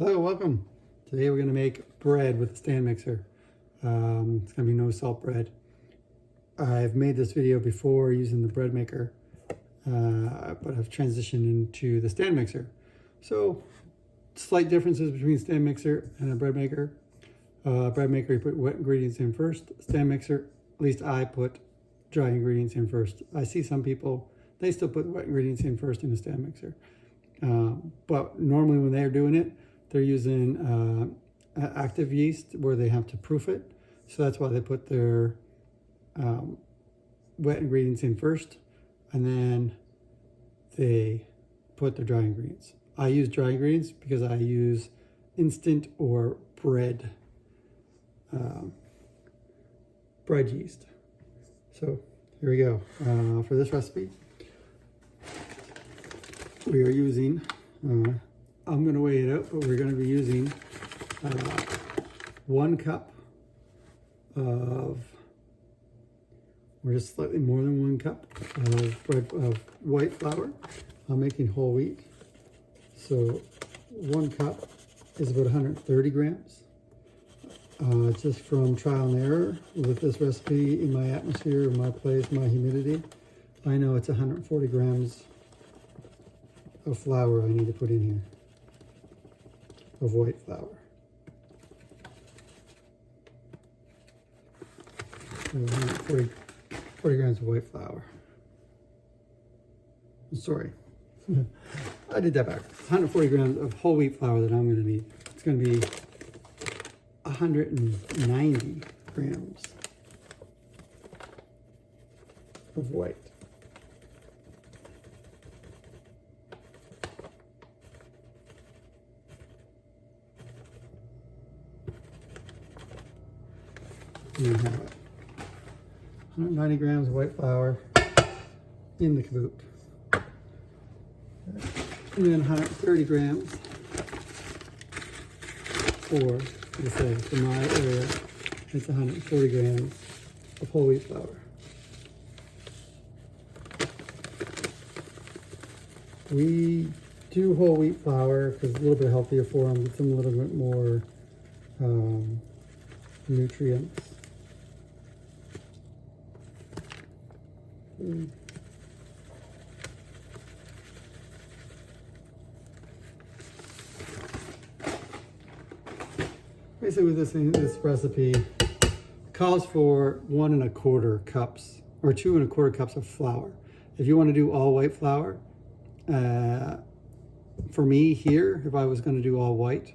Hello, welcome. Today we're going to make bread with a stand mixer. It's going to be no salt bread. I've made this video before using the bread maker, but I've transitioned into the stand mixer. So, slight differences between stand mixer and a bread maker. Bread maker, you put wet ingredients in first. Stand mixer, at least I put dry ingredients in first. I see some people, they still put wet ingredients in first in the stand mixer. But normally when they're doing it, they're using active yeast where they have to proof it. So that's why they put their wet ingredients in first, and then they put their dry ingredients. I use dry ingredients because I use instant or bread yeast. So here we go. For this recipe, we are using, I'm going to weigh it out, but we're going to be using 1 cup of, or just slightly more than 1 cup of white flour. I'm making whole wheat. So 1 cup is about 130 grams. Just from trial and error with this recipe in my atmosphere, in my place, my humidity, I know it's 140 grams of flour I need to put in here, of white flour. So 40 grams of white flour. Sorry, I did that backwards. 140 grams of whole wheat flour that I'm going to need. It's going to be 190 grams of white. And you have it. 190 grams of white flour in the caboot. And then 130 grams for, like I say, for my area, it's 140 grams of whole wheat flour. We do whole wheat flour because it's a little bit healthier for them. It's a little bit more nutrients. Basically, this recipe calls for 1 1/4 cups or 2 1/4 cups of flour. If you want to do all white flour, for me here, if I was going to do all white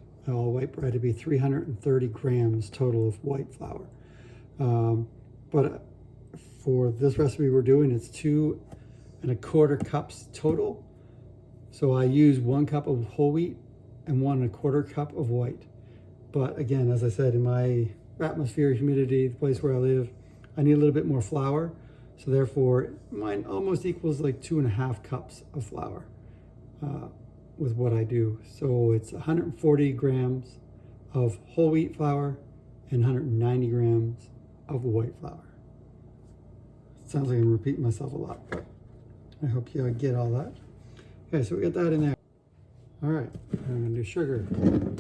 bread, it'd be 330 grams total of white flour. But for this recipe we're doing, it's 2 1/4 cups total. So I use 1 cup of whole wheat and 1 1/4 cup of white. But again, as I said, in my atmosphere, humidity, the place where I live, I need a little bit more flour. So therefore, mine almost equals like 2.5 cups of flour with what I do. So it's 140 grams of whole wheat flour and 190 grams of white flour. Sounds like I'm repeating myself a lot, but I hope you get all that. Okay, so we got that in there. All right, I'm gonna do sugar.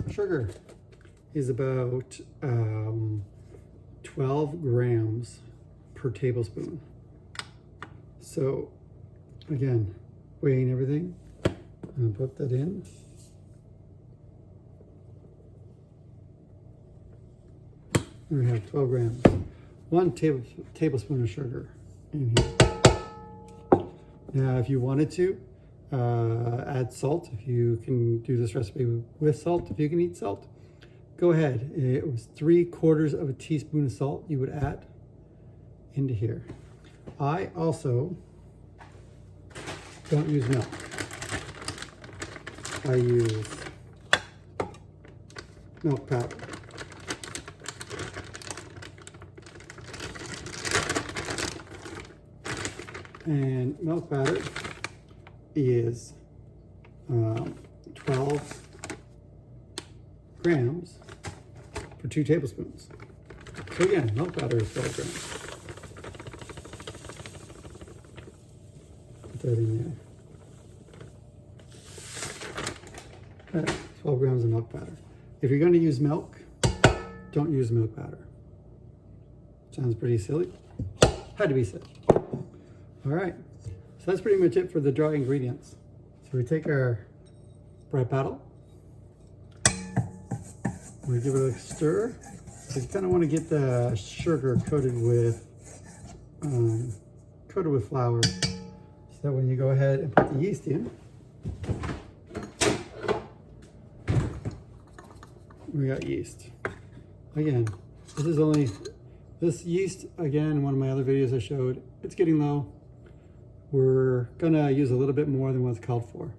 Sugar is about 12 grams per tablespoon. So again, weighing everything, I'm gonna put that in. And we have 12 grams. 1 tablespoon of sugar in here. Now, if you wanted to add salt, if you can do this recipe with salt, if you can eat salt, go ahead. It was 3/4 of a teaspoon of salt you would add into here. I also don't use milk. I use milk powder. And milk powder is 12 grams for 2 tablespoons. So again, milk powder is 12 grams. Put that in there. 12 grams of milk powder. If you're going to use milk, don't use milk powder. Sounds pretty silly. Had to be said. All right, so that's pretty much it for the dry ingredients. So we take our bread paddle, we give it a stir. So you kind of want to get the sugar coated with flour, so that when you go ahead and put the yeast in, we got yeast. Again, this yeast, again, in one of my other videos I showed, it's getting low. We're gonna use a little bit more than what's called for.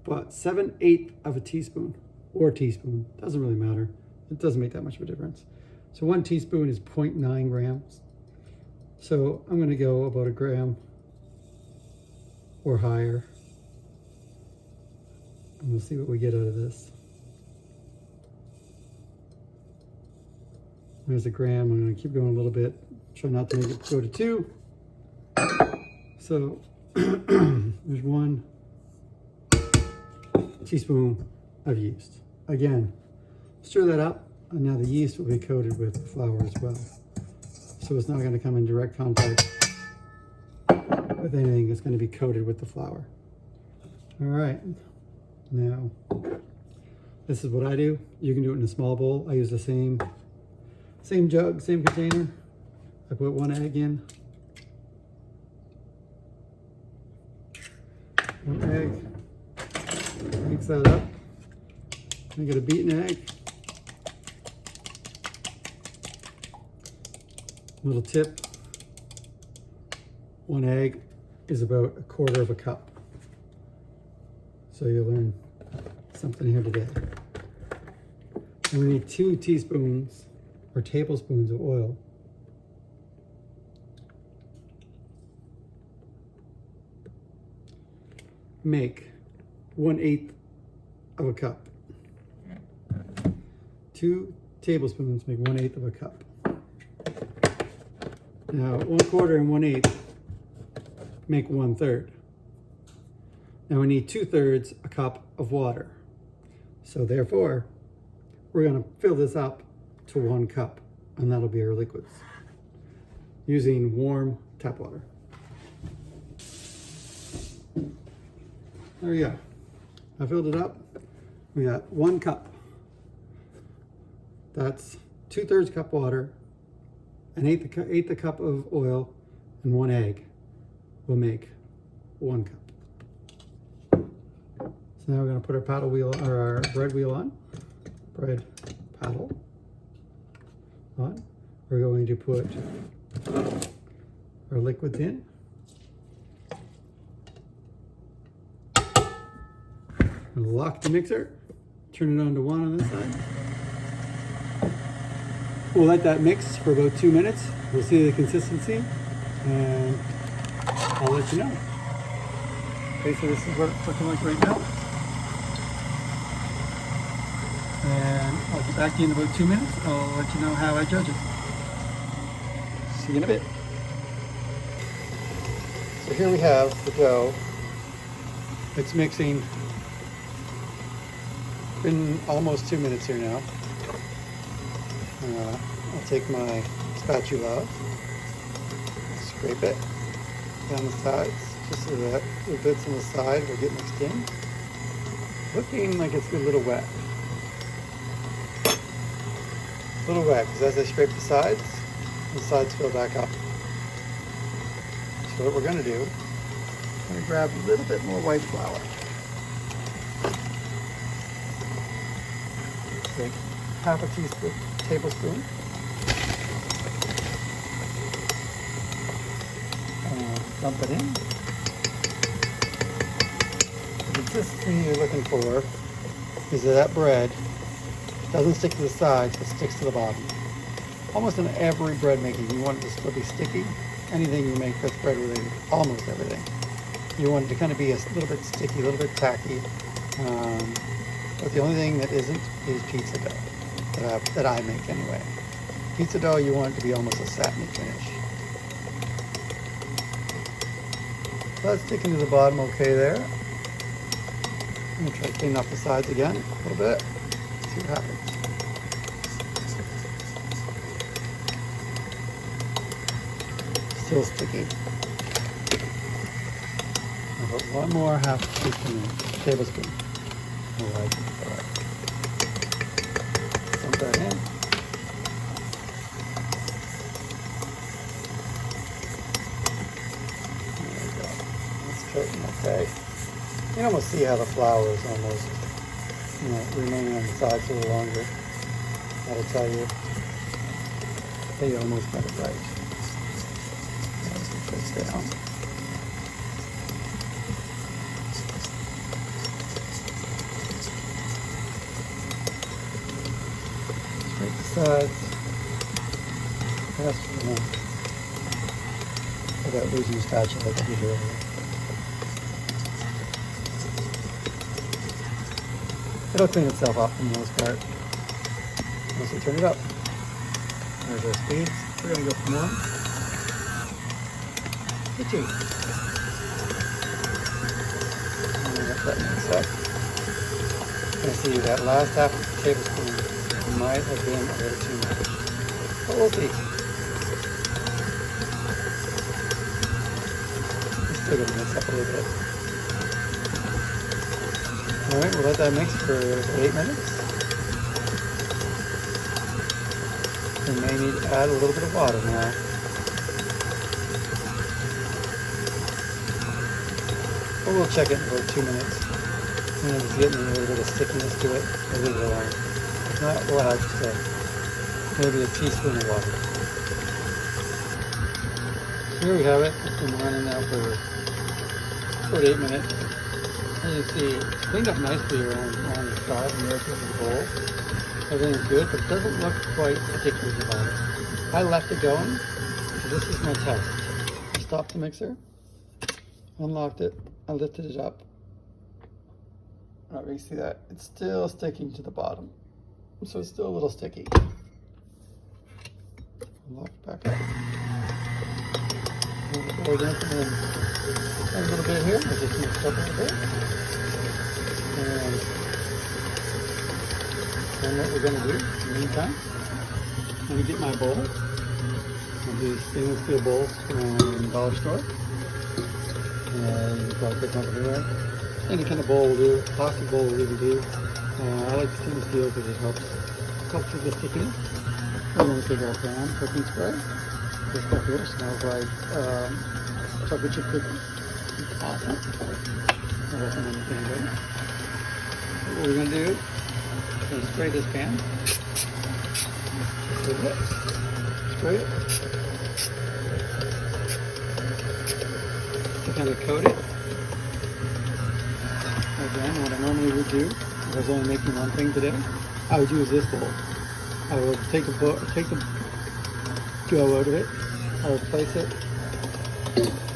But 7/8 of a teaspoon, or teaspoon, doesn't really matter. It doesn't make that much of a difference. So 1 teaspoon is 0.9 grams. So I'm gonna go about 1 gram or higher. And we'll see what we get out of this. There's 1 gram. I'm going to keep going a little bit. Try not to make it go to 2. So there's 1 teaspoon of yeast. Again, stir that up, and now the yeast will be coated with flour as well. So it's not going to come in direct contact with anything. It's going to be coated with the flour. All right. Now, this is what I do. You can do it in a small bowl. I use the same jug, same container. I put 1 egg in. 1 egg. Mix that up. I get a beaten egg. Little tip. 1 egg is about 1/4 cup. So you'll learn something here today. And we need 2 teaspoons or tablespoons of oil. Make 1/8 of a cup. 2 tablespoons make 1/8 of a cup. Now 1/4 and 1/8 make 1/3. Now we need 2/3 a cup of water. So therefore, we're going to fill this up to 1 cup, and that'll be our liquids, using warm tap water. There we go. I filled it up. We got 1 cup. That's 2/3 cup water, an eighth a cup of oil, and 1 egg will make 1 cup. So now we're going to put our paddle wheel, or our bread wheel on. Bread paddle on. We're going to put our liquids in. We'll lock the mixer. Turn it on to 1 on this side. We'll let that mix for about 2 minutes. We'll see the consistency, and I'll let you know. Okay, so this is what it's looking like right now. And I'll be back in about 2 minutes. I'll let you know how I judge it. See you in a bit. So here we have the dough. It's mixing. Been almost 2 minutes here now. I'll take my spatula, scrape it down the sides, just so that the bits on the side will get mixed in. Looking like it's a little wet. A little wet, because as I scrape the sides fill back up. So what we're going to do, I'm going to grab a little bit more white flour. Take half a tablespoon. Dump it in. The consistency you're looking for is that bread doesn't stick to the sides, but sticks to the bottom. Almost in every bread making, you want it to still be sticky. Anything you make that's bread related, almost everything. You want it to kind of be a little bit sticky, a little bit tacky. But the only thing that isn't is pizza dough, that I make anyway. Pizza dough, you want it to be almost a satiny finish. So that's sticking to the bottom okay there. I'm going to try to clean off the sides again a little bit. See what happens. Still sticky. I'll put one more half tablespoon. Alright. Dump that in. There we go. That's coating okay. You can almost see how the flour is almost, remaining on the sides a little longer. That'll tell you that you almost got it right. Put this down. Straight the sides. Pass it around. Without losing the spatula like I did earlier. It'll clean itself up for the most part. Once we turn it up. There's our speeds. We're going to go from 1 to 2. And let that mix up. You can see that last half of the tablespoon might have been a little too much. But we'll see. It's still going to mix up a little bit. Alright, we'll let that mix for 8 minutes. We may need to add a little bit of water now. But we'll check it in about 2 minutes. And if it's getting a little bit of stickiness to it, we'll leave it alone. If not, we'll add just maybe a teaspoon of water. Here we have it. It's been running now for about 8 minutes. As you see, it's cleaned up nicely around the side and the edges of the bowl. Everything's good, but it doesn't look quite sticky at the bottom. I left it going, so this is my test. I stopped the mixer, unlocked it, I lifted it up. You see that? It's still sticking to the bottom. So it's still a little sticky. Lock it back up. Move it forward and then a little bit here. I'll just mix it up a little bit. And what we're going to do in the meantime, I'm going to get my bowl. I'll do stainless steel bowls from Dollar Store. You can probably pick one up anywhere. Any kind of bowl will do. Plastic bowl will even do. I like stainless steel because it helps with the stickiness. We're going to take our pan cooking spray. This stuff here smells like chocolate chip cookies. Awesome. I recommend anything good. What we're going to do is spray this pan. Spray it. To kind of coat it. Again, what I normally would do, if I was only making one thing today, I would use this bowl. I would take the dough out of it. I would place it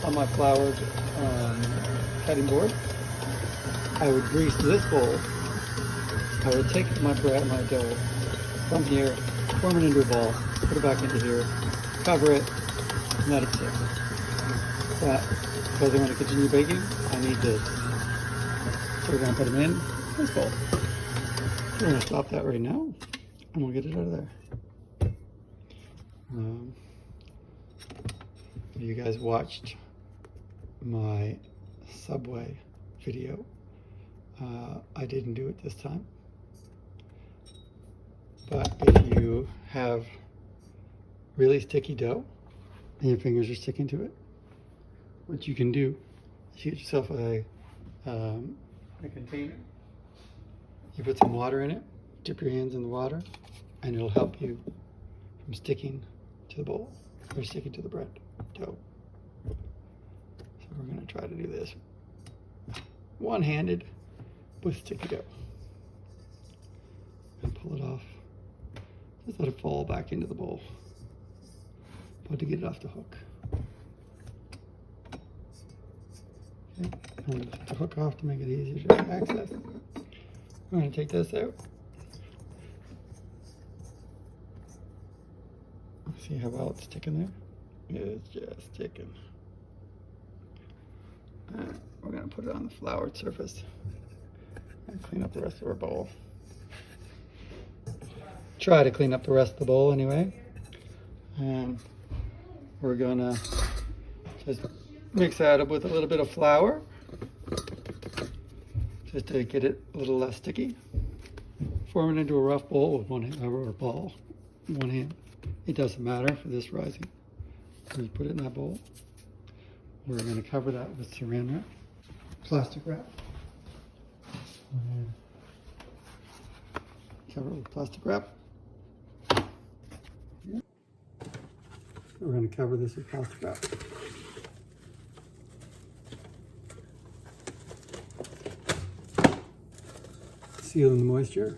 on my floured cutting board. I would grease this bowl. I would take my dough from here, form it into a ball, put it back into here, cover it, and let it sit. But because I want to continue baking, I need this. So we're going to put them in this bowl. We're going to stop that right now, and we'll get it out of there. You guys watched my Subway video. I didn't do it this time. But if you have really sticky dough and your fingers are sticking to it, what you can do is you get yourself a container. You put some water in it, dip your hands in the water, and it'll help you from sticking to the bowl or sticking to the bread dough. So we're going to try to do this one-handed with sticky dough. And pull it off. Just let it fall back into the bowl. But to get it off the hook. Okay, I'm going to put the hook off to make it easier to access. I'm going to take this out. See how well it's sticking there? It's just sticking. We're going to put it on the floured surface. and clean up the rest of our bowl. Try to clean up the rest of the bowl anyway. And we're gonna just mix that up with a little bit of flour, just to get it a little less sticky. Form it into a rough bowl with one hand, or a ball, one hand. It doesn't matter for this rising. Just put it in that bowl. We're going to cover that with saran wrap, plastic wrap. And cover it with plastic wrap. We're going to cover this with plastic wrap. Seal in the moisture.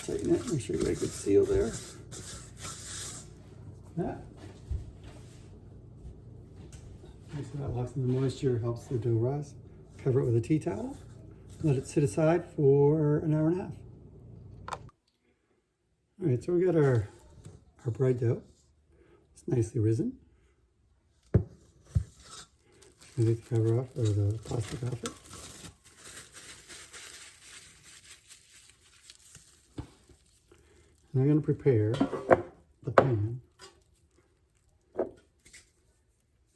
Tighten it, make sure you get a good seal there. That. So that locks in the moisture, helps the dough rise. Cover it with a tea towel. Let it sit aside for an hour and a half. All right, so we got our bread dough. It's nicely risen. Take the cover off, or the plastic off it. And I'm going to prepare the pan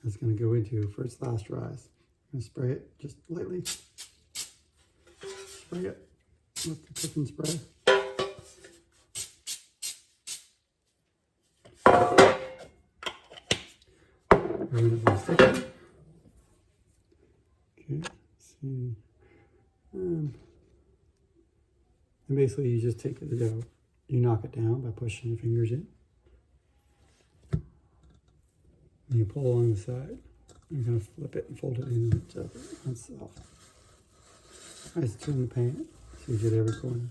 that's going to go into for its last rise. I'm going to spray it just lightly. Spray it with the cooking spray. We're going to stick it. Okay, see. And basically you just take the dough, you knock it down by pushing your fingers in. And you pull along the side. You're going to flip it and fold it in itself. Nice, turn the pan so you get every corner.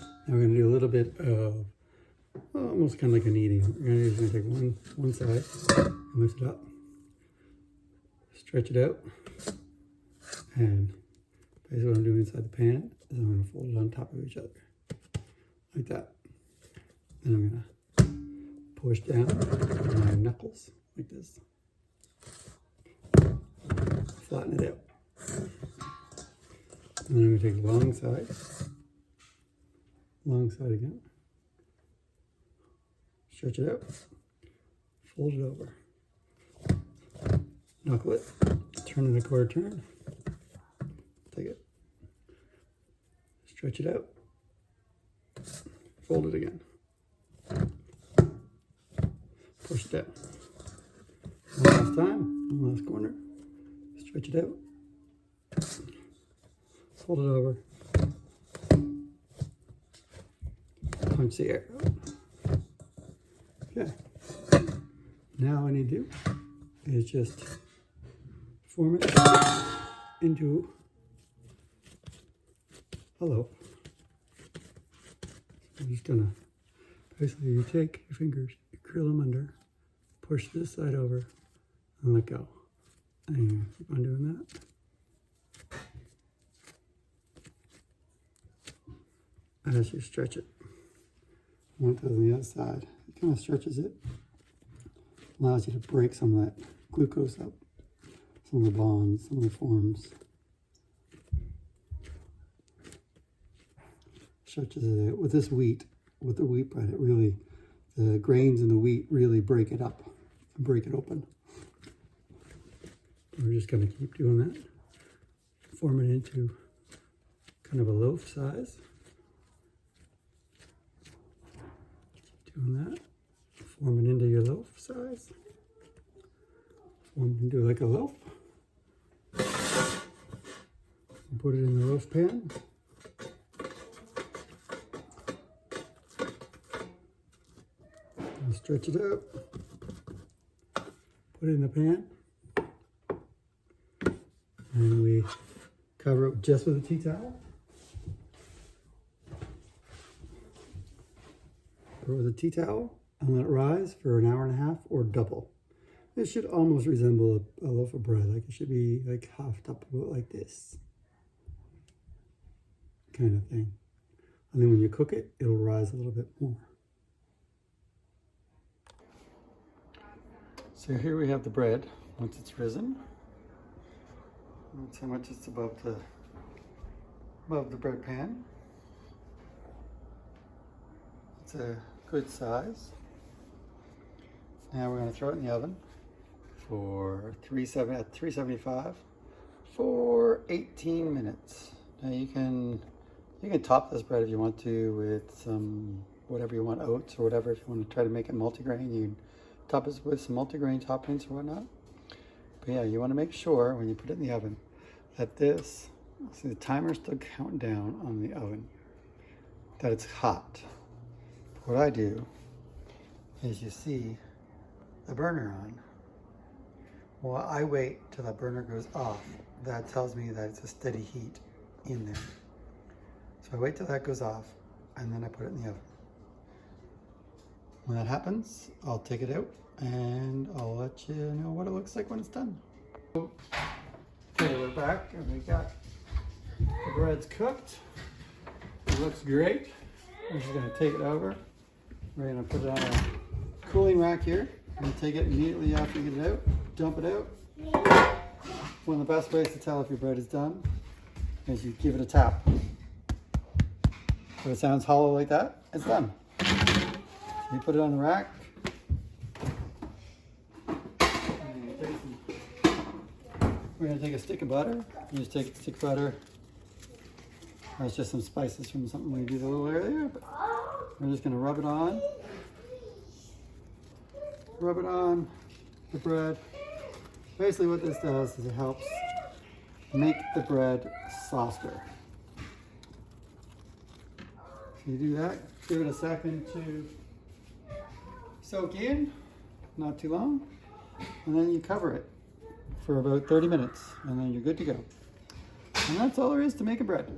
Now we're going to do a little bit of almost kind of like a kneading. We're going to take one side and lift it up, stretch it out, and basically what I'm doing inside the pan is I'm going to fold it on top of each other like that. Then I'm going to push down with my knuckles like this, flatten it out. And then I'm going to take the long side again, stretch it out, fold it over, knuckle it, turn it a quarter turn, take it, stretch it out, fold it again, push it down. One last time, one last corner, stretch it out, fold it over, punch the air out. Okay, now all I need to do is just form it into a loaf. So I'm just gonna, basically you take your fingers, you curl them under, push this side over, and let go. And you keep on doing that as you stretch it. Once it goes on the other side, it kind of stretches it, allows you to break some of that glucose up, some of the bonds, some of the forms. Stretches it out. With this wheat, with the wheat bread, it really, the grains in the wheat really break it up and break it open. We're just going to keep doing that, form it into kind of a loaf size. Doing that, form it into your loaf size, form it into like a loaf, and put it in the loaf pan. And stretch it out, put it in the pan, and we cover it just with a tea towel. With a tea towel and let it rise for an hour and a half or double. It should almost resemble a loaf of bread. Like it should be like halved up about like this kind of thing. And then when you cook it, it'll rise a little bit more. So here we have the bread once it's risen. That's how much it's above the bread pan. It's a good size. Now we're going to throw it in the oven for 375 for 18 minutes. Now you can top this bread if you want to with some whatever you want, oats or whatever. If you want to try to make it multigrain, you can top it with some multigrain toppings or whatnot. But yeah, you want to make sure when you put it in the oven that this, see the timer's still counting down on the oven, that it's hot. What I do is, you see the burner on. Well, I wait till that burner goes off. That tells me that it's a steady heat in there. So I wait till that goes off and then I put it in the oven. When that happens, I'll take it out and I'll let you know what it looks like when it's done. Okay, we're back and we got the bread's cooked. It looks great. We're just gonna take it over. We're gonna put it on a cooling rack here and take it immediately after you get it out, dump it out. One of the best ways to tell if your bread is done is you give it a tap. If it sounds hollow like that, it's done. So you put it on the rack. We're going to take a stick of butter. You just take a stick of butter. Or it's just some spices from something we did a little earlier. But we're just going to rub it on. Rub it on the bread. Basically what this does is it helps make the bread softer. So you do that, give it a second to soak in, not too long, and then you cover it for about 30 minutes, and then you're good to go. And that's all there is to make a bread.